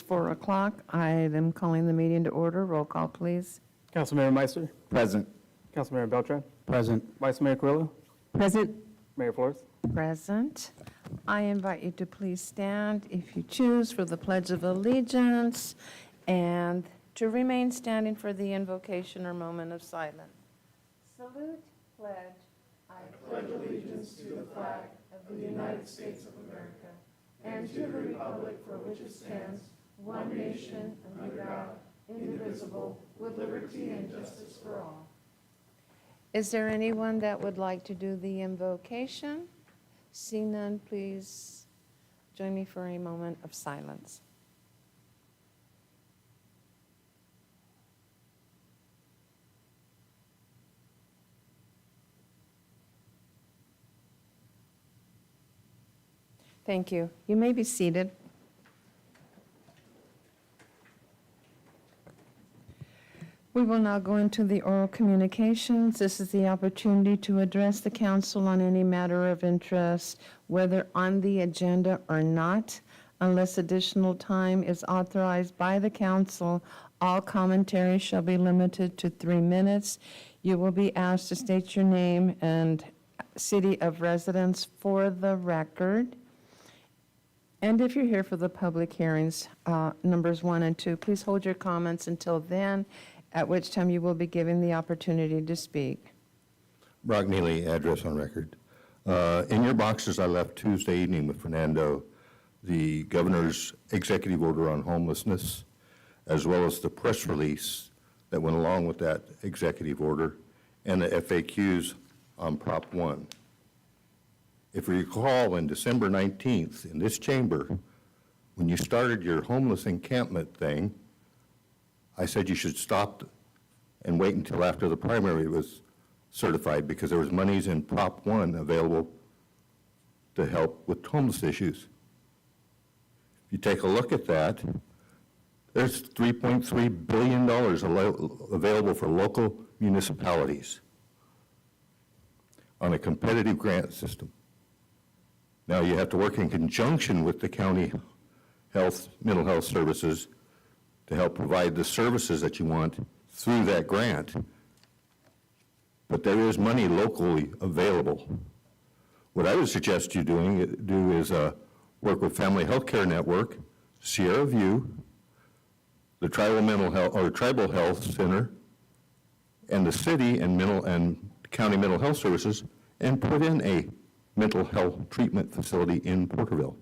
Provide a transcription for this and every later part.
4 o'clock. I am calling the meeting to order. Roll call, please. Councilmember Meister, Present. Councilmember Beltran, Present. Vice Mayor Carrillo, Present. Mayor Flores. Present. I invite you to please stand, if you choose, for the Pledge of Allegiance and to remain standing for the invocation or moment of silence. Salute, pledge. I pledge allegiance to the flag of the United States of America and to the republic for which it stands, one nation, under God, indivisible, with liberty and justice for all. Is there anyone that would like to do the invocation? See none, please join me for a moment of silence. Thank you. You may be seated. We will now go into the oral communications. This is the opportunity to address the council on any matter of interest, whether on the agenda or not. Unless additional time is authorized by the council, all commentary shall be limited to 3 minutes. You will be asked to state your name and city of residence for the record. And if you're here for the public hearings, numbers 1 and 2, please hold your comments until then, at which time you will be given the opportunity to speak. Brock Neely, address on record. In your boxes, I left Tuesday evening with Fernando the governor's executive order on homelessness, as well as the press release that went along with that executive order, and the FAQs on Prop 1. If you recall, on December 19th, in this chamber, when you started your homeless encampment thing, I said you should stop and wait until after the primary was certified, because there was monies in Prop 1 available to help with homeless issues. If you take a look at that, there's $3.3 billion available for local municipalities on a competitive grant system. Now you have to work in conjunction with the county mental health services to help provide the services that you want through that grant. But there is money locally available. What I would suggest you do is work with Family Health Care Network, Sierra View, the Tribal Health Center, and the city and county mental health services, and put in a mental health treatment facility in Porterville,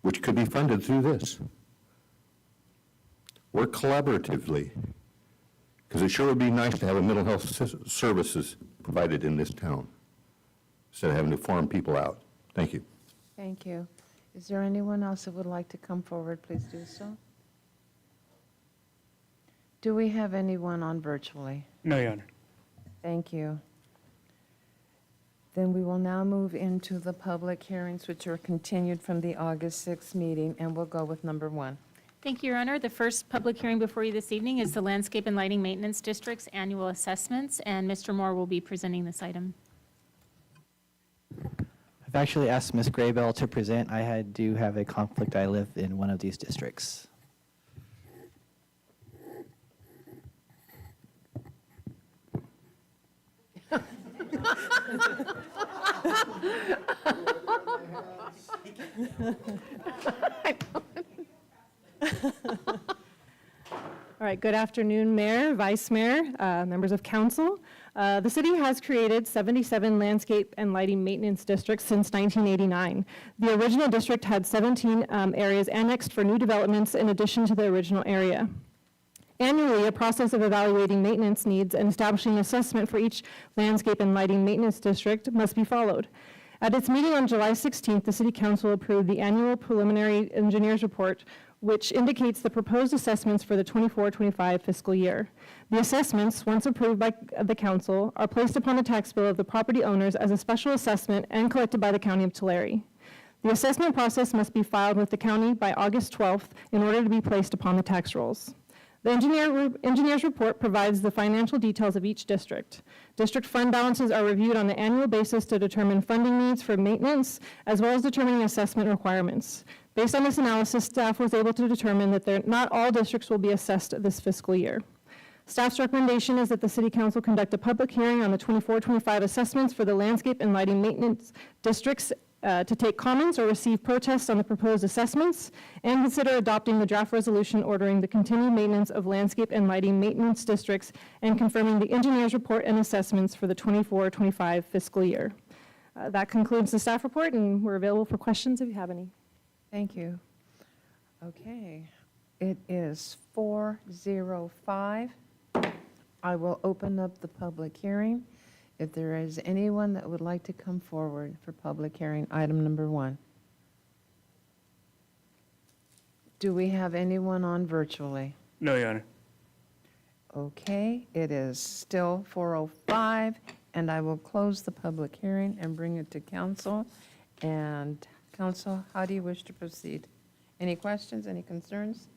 which could be funded through this. Work collaboratively, because it sure would be nice to have a mental health services provided in this town, instead of having to farm people out. Thank you. Thank you. Is there anyone else that would like to come forward? Please do so. Do we have anyone on virtually? No, Your Honor. Thank you. Then we will now move into the public hearings, which are continued from the August 6th meeting, and we'll go with number 1. Thank you, Your Honor. The first public hearing before you this evening is the Landscape and Lighting Maintenance District's annual assessments, and Mr. Moore will be presenting this item. I've actually asked Ms. Graybell to present. I do have a conflict. I live in one of these districts. All right, good afternoon, Mayor, Vice Mayor, members of council. The city has created 77 landscape and lighting maintenance districts since 1989. The original district had 17 areas annexed for new developments in addition to the original area. Annually, a process of evaluating maintenance needs and establishing assessment for each landscape and lighting maintenance district must be followed. At its meeting on July 16th, the City Council approved the annual preliminary engineer's report, which indicates the proposed assessments for the 24-25 fiscal year. The assessments, once approved by the Council, are placed upon the tax bill of the property owners as a special assessment and collected by the County of Tulare. The assessment process must be filed with the county by August 12th in order to be placed upon the tax rolls. The engineer's report provides the financial details of each district. District fund balances are reviewed on an annual basis to determine funding needs for maintenance, as well as determining assessment requirements. Based on this analysis, staff was able to determine that not all districts will be assessed this fiscal year. Staff's recommendation is that the City Council conduct a public hearing on the 24-25 assessments for the landscape and lighting maintenance districts to take comments or receive protests on the proposed assessments, and consider adopting the draft resolution ordering the continued maintenance of landscape and lighting maintenance districts and confirming the engineer's report and assessments for the 24-25 fiscal year. That concludes the staff report, and we're available for questions if you have any. Thank you. Okay, it is 4:05. I will open up the public hearing. If there is anyone that would like to come forward for public hearing, item number 1. Do we have anyone on virtually? No, Your Honor. Okay, it is still 4:05, and I will close the public hearing and bring it to council. And council, how do you wish to proceed? Any questions, any concerns?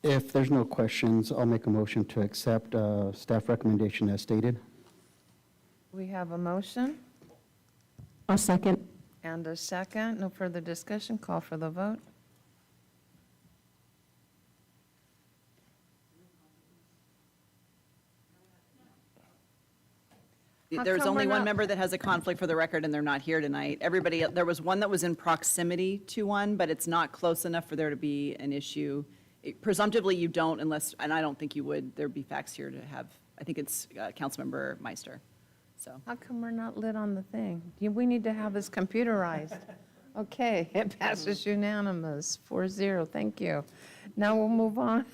If there's no questions, I'll make a motion to accept staff recommendation as stated. We have a motion I'll second. and a second. No further discussion. Call for the vote. How There's come only we're one not- member that has a conflict for the record, and they're not here tonight. Everybody, there was one that was in proximity to one, but it's not close enough for there to be an issue. Presumptively, you don't unless, and I don't think you would, there'd be facts here to have, I think it's Councilmember Meister, so. How come we're not lit on the thing? We need to have this computerized. Okay, it passes unanimous, 4-0. Thank you. Now we'll move on.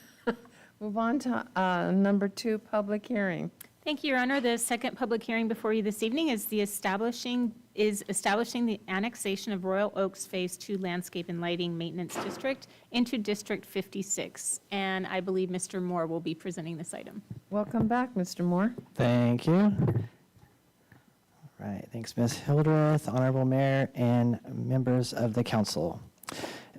Move on to number 2, public hearing. Thank you, Your Honor. The second public hearing before you this evening is establishing the annexation of Royal Oaks Phase 2 Landscape and Lighting Maintenance District into District 56. And I believe Mr. Moore will be presenting this item. Welcome back, Mr. Moore. Thank you. All right, thanks, Ms. Hildreth, Honorable Mayor, and members of the council.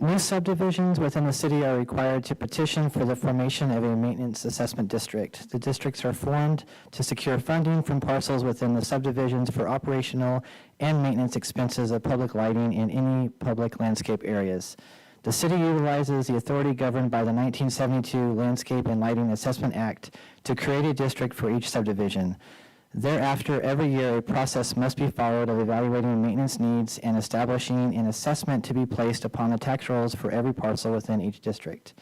New subdivisions within the city are required to petition for the formation of a maintenance assessment district. The districts are formed to secure funding from parcels within the subdivisions for operational and maintenance expenses of public lighting in any public landscape areas. The city utilizes the authority governed by the 1972 Landscape and Lighting Assessment Act to create a district for each subdivision. Thereafter, every year, a process must be followed of evaluating maintenance needs and establishing an assessment to be placed upon the tax rolls for every parcel within each district.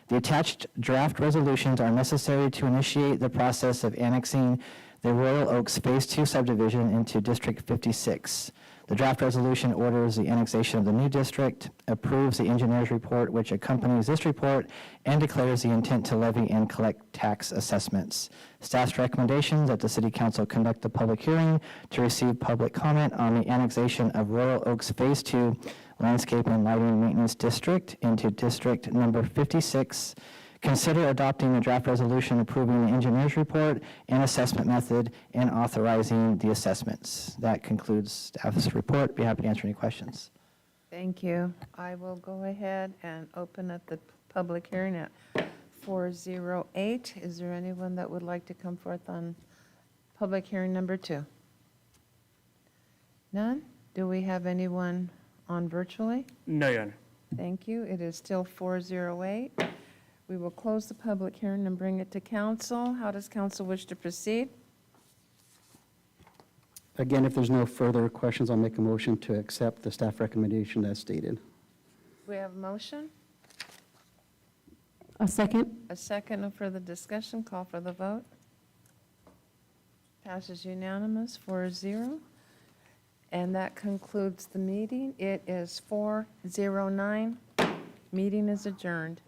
The attached draft resolutions are necessary to initiate the process of annexing the Royal Oaks Phase 2 subdivision into District 56. The draft resolution orders the annexation of the new district, approves the engineer's report which accompanies this report, and declares the intent to levy and collect tax assessments. Staff's recommendation that the City Council conduct a public hearing to receive public comment on the annexation of Royal Oaks Phase 2 Landscape and Lighting Maintenance District into District Number 56. Consider adopting the draft resolution approving the engineer's report and assessment method and authorizing the assessments. That concludes staff's report. Be happy to answer any questions. Thank you. I will go ahead and open up the public hearing at 4:08. Is there anyone that would like to come forth on public hearing number 2? None? Do we have anyone on virtually? No, Your Honor. Thank you. It is still 4:08. We will close the public hearing and bring it to council. How does council wish to proceed? Again, if there's no further questions, I'll make a motion to accept the staff recommendation as stated. We have a motion, A second. a second, no further discussion. Call for the vote. Passes unanimous, 4-0. And that concludes the meeting. It is 4:09. Meeting is adjourned.